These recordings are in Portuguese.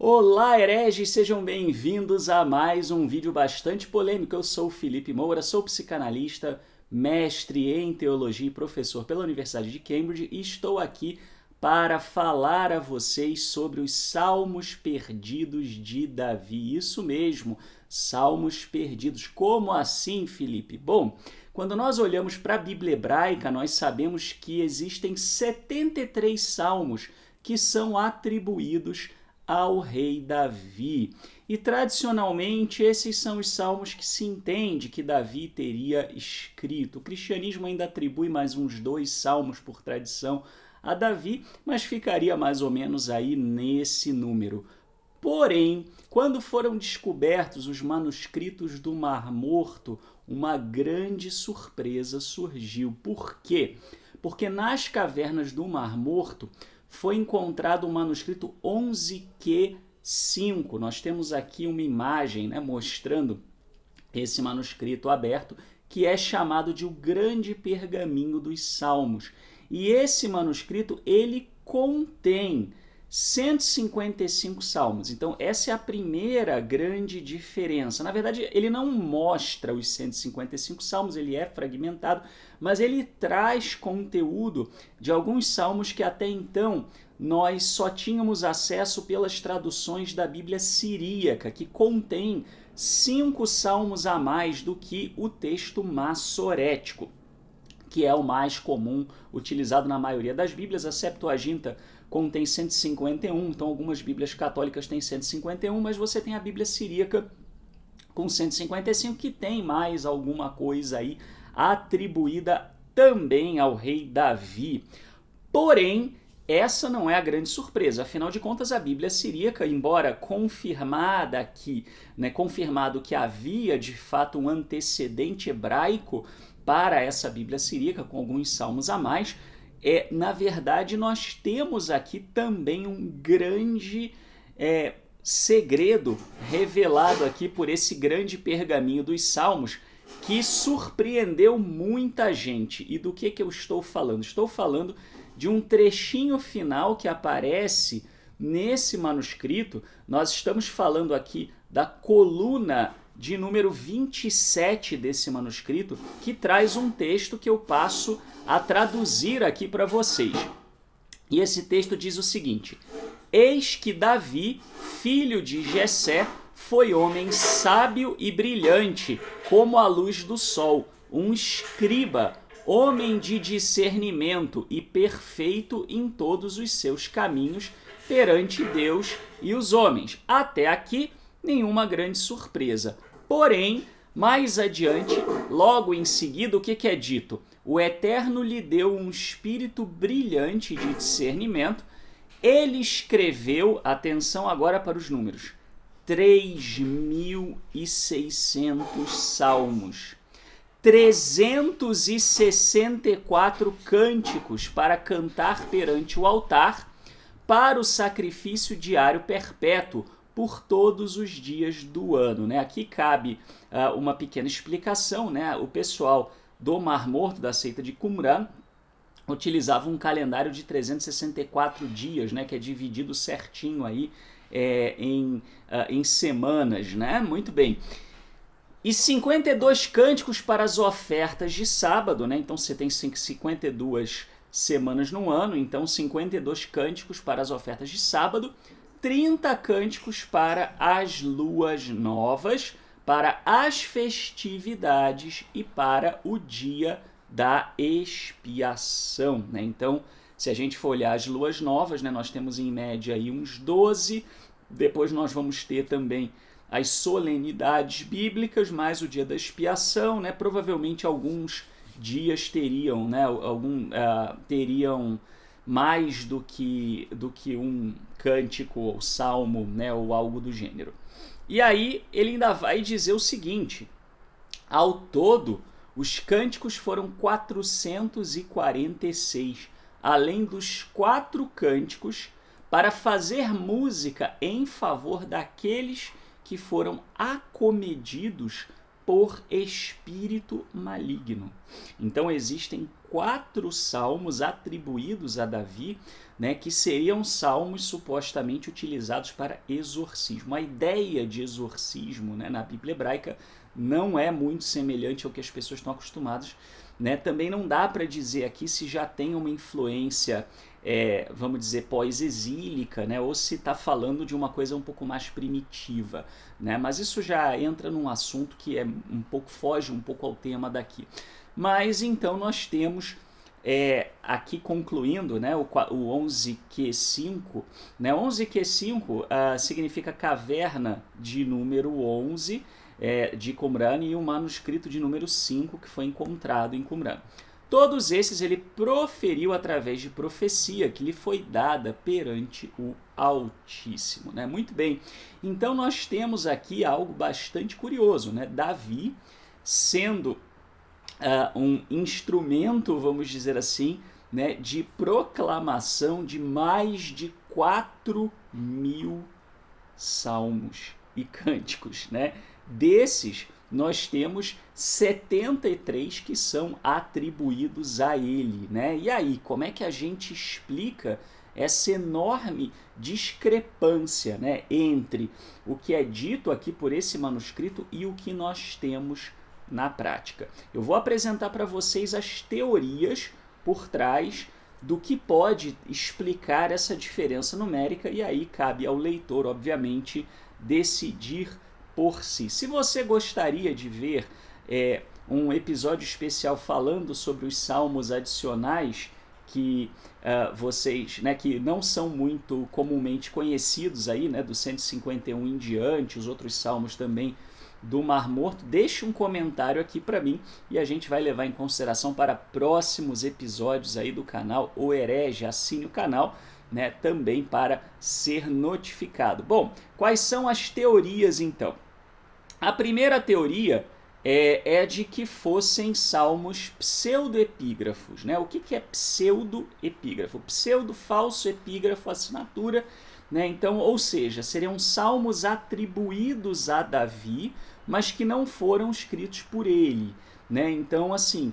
Olá, hereges! Sejam bem-vindos a mais um vídeo bastante polêmico. Eu sou o Felipe Moura, sou psicanalista, mestre em teologia e professor pela Universidade de Cambridge e estou aqui para falar a vocês sobre os Salmos Perdidos de Davi. Isso mesmo, Salmos Perdidos. Como assim, Felipe? Bom, quando nós olhamos para a Bíblia hebraica, nós sabemos que existem 73 salmos que são atribuídos ao rei Davi. E tradicionalmente esses são os salmos que se entende que Davi teria escrito. O cristianismo ainda atribui mais uns 2 salmos por tradição a Davi, mas ficaria mais ou menos aí nesse número. Porém, quando foram descobertos os manuscritos do Mar Morto, uma grande surpresa surgiu. Por quê? Porque nas cavernas do Mar Morto foi encontrado o manuscrito 11Q5. Nós temos aqui uma imagem, mostrando esse manuscrito aberto, que é chamado de o Grande Pergaminho dos Salmos. E esse manuscrito, ele contém 155 salmos. Então, essa é a primeira grande diferença. Na verdade, ele não mostra os 155 salmos, ele é fragmentado, mas ele traz conteúdo de alguns salmos que até então nós só tínhamos acesso pelas traduções da Bíblia siríaca, que contém 5 salmos a mais do que o texto massorético, que é o mais comum utilizado na maioria das Bíblias. A Septuaginta contém 151, então algumas Bíblias católicas têm 151, mas você tem a Bíblia siríaca com 155, que tem mais alguma coisa aí atribuída também ao rei Davi. Porém, essa não é a grande surpresa. Afinal de contas, a Bíblia siríaca, embora confirmado que havia de fato um antecedente hebraico para essa Bíblia siríaca, com alguns salmos a mais, na verdade nós temos aqui também um grande segredo revelado aqui por esse grande pergaminho dos salmos, que surpreendeu muita gente. E do que eu estou falando? Estou falando de um trechinho final que aparece nesse manuscrito. Nós estamos falando aqui da coluna de número 27 desse manuscrito, que traz um texto que eu passo a traduzir aqui para vocês. E esse texto diz o seguinte: Eis que Davi, filho de Jessé, foi homem sábio e brilhante, como a luz do sol, um escriba, homem de discernimento e perfeito em todos os seus caminhos perante Deus e os homens. Até aqui, nenhuma grande surpresa. Porém, mais adiante, logo em seguida, o que é dito? O Eterno lhe deu um espírito brilhante de discernimento. Ele escreveu, atenção agora para os números, 3.600 salmos, 364 cânticos para cantar perante o altar, para o sacrifício diário perpétuo, por todos os dias do ano. Aqui cabe uma pequena explicação. O pessoal do Mar Morto, da seita de Qumran, utilizava um calendário de 364 dias, que é dividido certinho aí em semanas. Muito bem. E 52 cânticos para as ofertas de sábado. Então você tem 52 semanas no ano, então 52 cânticos para as ofertas de sábado, 30 cânticos para as luas novas, para as festividades e para o dia da expiação. Então, se a gente for olhar as luas novas, nós temos em média aí uns 12, depois nós vamos ter também as solenidades bíblicas, mais o dia da expiação, provavelmente alguns dias teriam, teriam mais do que um cântico ou salmo, ou algo do gênero. E aí ele ainda vai dizer o seguinte: ao todo, os cânticos foram 446, além dos 4 cânticos para fazer música em favor daqueles que foram acometidos por espírito maligno. Então existem 4 salmos atribuídos a Davi, né, que seriam salmos supostamente utilizados para exorcismo. A ideia de exorcismo, né, na Bíblia hebraica não é muito semelhante ao que as pessoas estão acostumadas, né? Também não dá para dizer aqui se já tem uma influência, vamos dizer, pós-exílica, né? Ou se está falando de uma coisa um pouco mais primitiva, né? Mas isso já entra num assunto que foge um pouco ao tema daqui. Mas então nós temos aqui concluindo, né, o 11Q5, né, 11Q5 significa caverna de número 11, de Qumran, e o manuscrito de número 5 que foi encontrado em Qumran. Todos esses ele proferiu através de profecia que lhe foi dada perante o Altíssimo, né? Muito bem, então nós temos aqui algo bastante curioso, né? Davi sendo um instrumento, vamos dizer assim, né, de proclamação de mais de 4.000 salmos e cânticos, né? Desses, nós temos 73 que são atribuídos a ele, né? E aí, como é que a gente explica essa enorme discrepância, né, entre o que é dito aqui por esse manuscrito e o que nós temos na prática? Eu vou apresentar para vocês as teorias por trás do que pode explicar essa diferença numérica, e aí cabe ao leitor, obviamente, decidir por si. Se você gostaria de ver um episódio especial falando sobre os salmos adicionais que vocês, né, que não são muito comumente conhecidos aí, né, do 151 em diante, os outros salmos também do Mar Morto, deixe um comentário aqui para mim e a gente vai levar em consideração para próximos episódios aí do canal O Herege. Assine o canal, né, também para ser notificado. Bom, quais são as teorias então? A primeira teoria é de que fossem salmos pseudoepígrafos, né? O que é pseudoepígrafo? Pseudo, falso, epígrafo, assinatura, né? Então, ou seja, seriam salmos atribuídos a Davi, mas que não foram escritos por ele, né? Então, assim,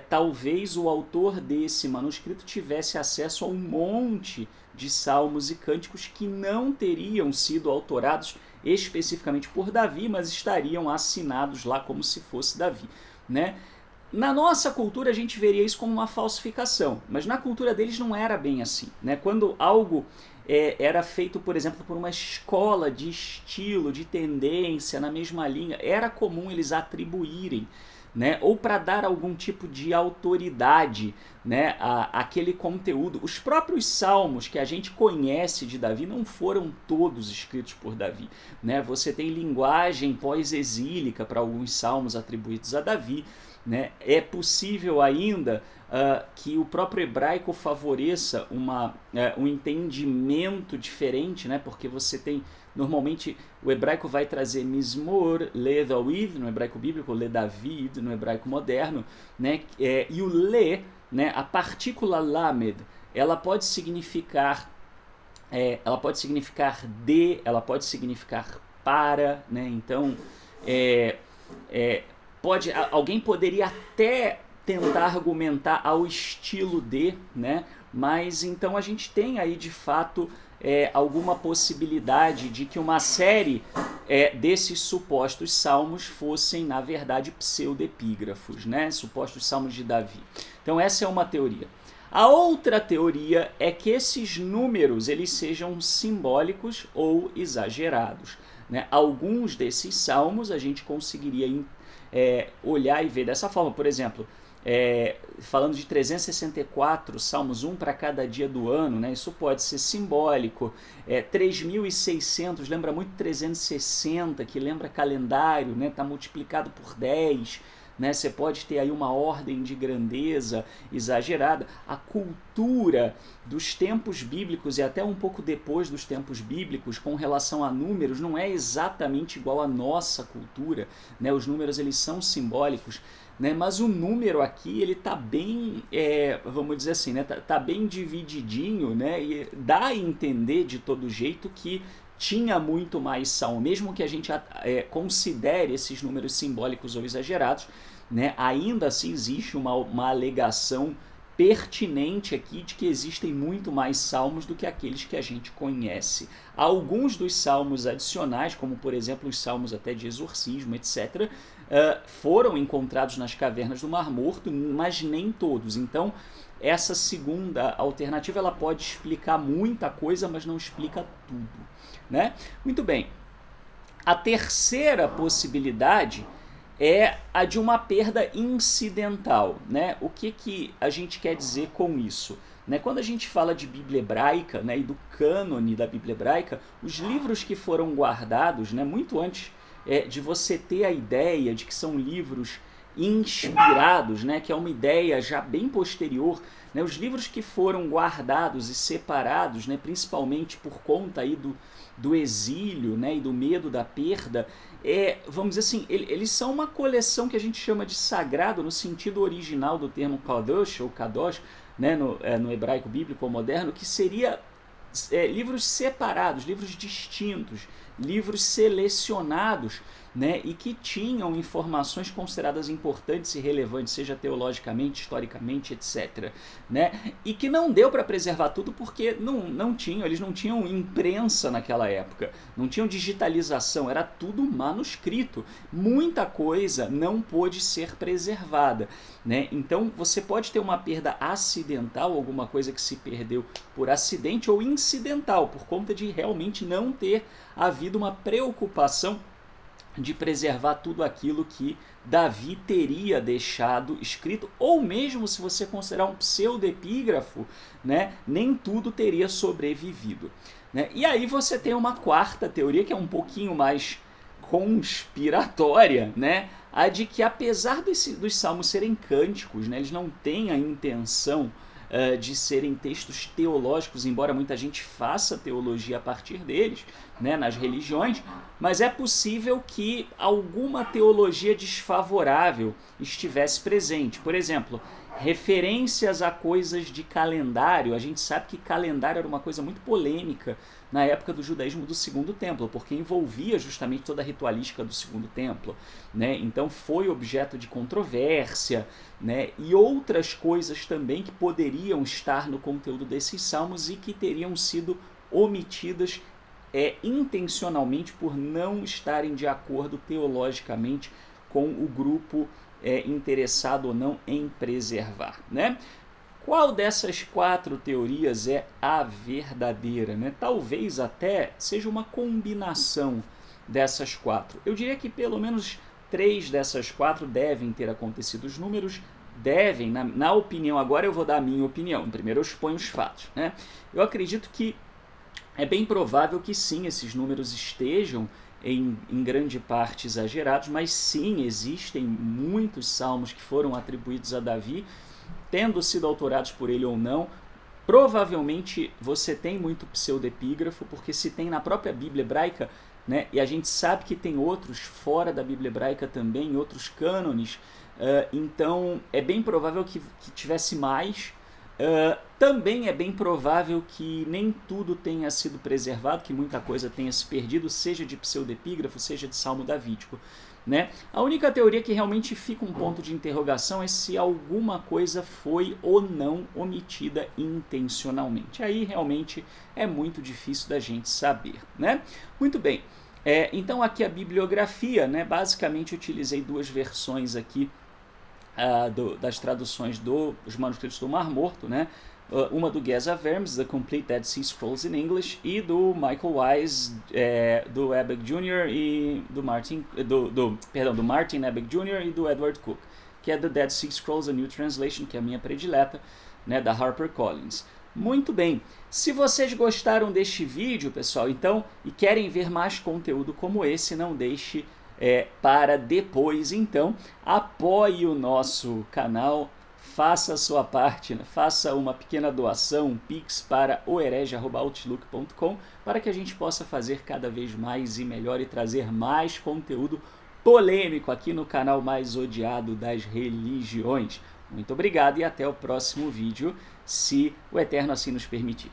talvez o autor desse manuscrito tivesse acesso a um monte de salmos e cânticos que não teriam sido autorados especificamente por Davi, mas estariam assinados lá como se fosse Davi, né? Na nossa cultura a gente veria isso como uma falsificação, mas na cultura deles não era bem assim, né? Quando algo era feito, por exemplo, por uma escola de estilo, de tendência, na mesma linha, era comum eles atribuírem, né, ou para dar algum tipo de autoridade, né, àquele conteúdo. Os próprios salmos que a gente conhece de Davi não foram todos escritos por Davi, né? Você tem linguagem pós-exílica para alguns salmos atribuídos a Davi, né? É possível ainda que o próprio hebraico favoreça um entendimento diferente, né? Porque você tem, normalmente, o hebraico vai trazer Mizmor, Le David, no hebraico bíblico, Le David, no hebraico moderno, né? E o Le, né? A partícula lamed, ela pode significar de, ela pode significar para, né? Então, alguém poderia até tentar argumentar ao estilo de, né? Mas então a gente tem aí de fato alguma possibilidade de que uma série desses supostos salmos fossem, na verdade, pseudepígrafos, né? Supostos salmos de Davi. Então essa é uma teoria. A outra teoria é que esses números eles sejam simbólicos ou exagerados, né? Alguns desses salmos a gente conseguiria olhar e ver dessa forma. Por exemplo, falando de 364 salmos, um para cada dia do ano, né? Isso pode ser simbólico. 3.600 lembra muito 360, que lembra calendário, né? Tá multiplicado por 10, né? Você pode ter aí uma ordem de grandeza exagerada. A cultura dos tempos bíblicos e até um pouco depois dos tempos bíblicos com relação a números não é exatamente igual à nossa cultura, né? Os números eles são simbólicos, né? Mas o número aqui ele tá bem, vamos dizer assim, né? Tá bem divididinho, né? E dá a entender de todo jeito que tinha muito mais salmo, mesmo que a gente considere esses números simbólicos ou exagerados, né? Ainda assim existe uma alegação pertinente aqui de que existem muito mais salmos do que aqueles que a gente conhece. Alguns dos salmos adicionais, como por exemplo os salmos até de exorcismo, etc., foram encontrados nas cavernas do Mar Morto, mas nem todos. Então, essa segunda alternativa ela pode explicar muita coisa, mas não explica tudo, né? Muito bem. A terceira possibilidade é a de uma perda incidental, né? O que a gente quer dizer com isso? Né? Quando a gente fala de Bíblia hebraica, né, e do cânone da Bíblia hebraica, os livros que foram guardados, né, muito antes de você ter a ideia de que são livros inspirados, né, que é uma ideia já bem posterior, né, os livros que foram guardados e separados, né, principalmente por conta aí do exílio, né, e do medo da perda, vamos dizer assim, eles são uma coleção que a gente chama de sagrado no sentido original do termo kadosh ou kadosh, né, no hebraico bíblico ou moderno, que seria livros separados, livros distintos, livros selecionados, né, e que tinham informações consideradas importantes e relevantes, seja teologicamente, historicamente, etc. Né, e que não deu para preservar tudo porque eles não tinham imprensa naquela época, não tinham digitalização, era tudo manuscrito. Muita coisa não pôde ser preservada. Né? Então você pode ter uma perda acidental, alguma coisa que se perdeu por acidente, ou incidental, por conta de realmente não ter havido uma preocupação de preservar tudo aquilo que Davi teria deixado escrito, ou mesmo se você considerar um pseudepígrafo, né, nem tudo teria sobrevivido. Né? E aí você tem uma quarta teoria que é um pouquinho mais conspiratória, né? A de que apesar dos salmos serem cânticos, né, eles não têm a intenção de serem textos teológicos, embora muita gente faça teologia a partir deles, né, nas religiões, mas é possível que alguma teologia desfavorável estivesse presente. Por exemplo, referências a coisas de calendário. A gente sabe que calendário era uma coisa muito polêmica na época do judaísmo do Segundo Templo, porque envolvia justamente toda a ritualística do Segundo Templo, né? Então foi objeto de controvérsia, né? E outras coisas também que poderiam estar no conteúdo desses salmos e que teriam sido omitidas intencionalmente por não estarem de acordo teologicamente com o grupo interessado ou não em preservar, né? Qual dessas quatro teorias é a verdadeira, né? Talvez até seja uma combinação dessas quatro. Eu diria que pelo menos 3 dessas 4 devem ter acontecido. Os números devem, na opinião, agora eu vou dar a minha opinião, primeiro eu exponho os fatos, né? Eu acredito que é bem provável que sim, esses números estejam em grande parte exagerados, mas sim, existem muitos salmos que foram atribuídos a Davi, tendo sido autorados por ele ou não. Provavelmente você tem muito pseudepígrafo, porque se tem na própria Bíblia hebraica, né, e a gente sabe que tem outros fora da Bíblia hebraica também, outros cânones, então é bem provável que tivesse mais. Também é bem provável que nem tudo tenha sido preservado, que muita coisa tenha se perdido, seja de pseudepígrafo, seja de salmo davídico, né? A única teoria que realmente fica um ponto de interrogação é se alguma coisa foi ou não omitida intencionalmente. Aí realmente é muito difícil da gente saber, né? Muito bem, então aqui a bibliografia, né? Basicamente utilizei 2 versões aqui das traduções dos manuscritos do Mar Morto, né? Uma do Geza Vermes, The Complete Dead Sea Scrolls in English, e do Michael Wise, do Abegg Jr. e do Martin Abegg Jr. e do Edward Cook, que é The Dead Sea Scrolls, a New Translation, que é a minha predileta, né, da HarperCollins. Muito bem, se vocês gostaram deste vídeo, pessoal, então, e querem ver mais conteúdo como esse, não deixe para depois. Então, apoie o nosso canal, faça a sua parte, né? Faça uma pequena doação, um pix para oherege@outlook.com, para que a gente possa fazer cada vez mais e melhor e trazer mais conteúdo polêmico aqui no canal mais odiado das religiões. Muito obrigado e até o próximo vídeo, se o Eterno assim nos permitir.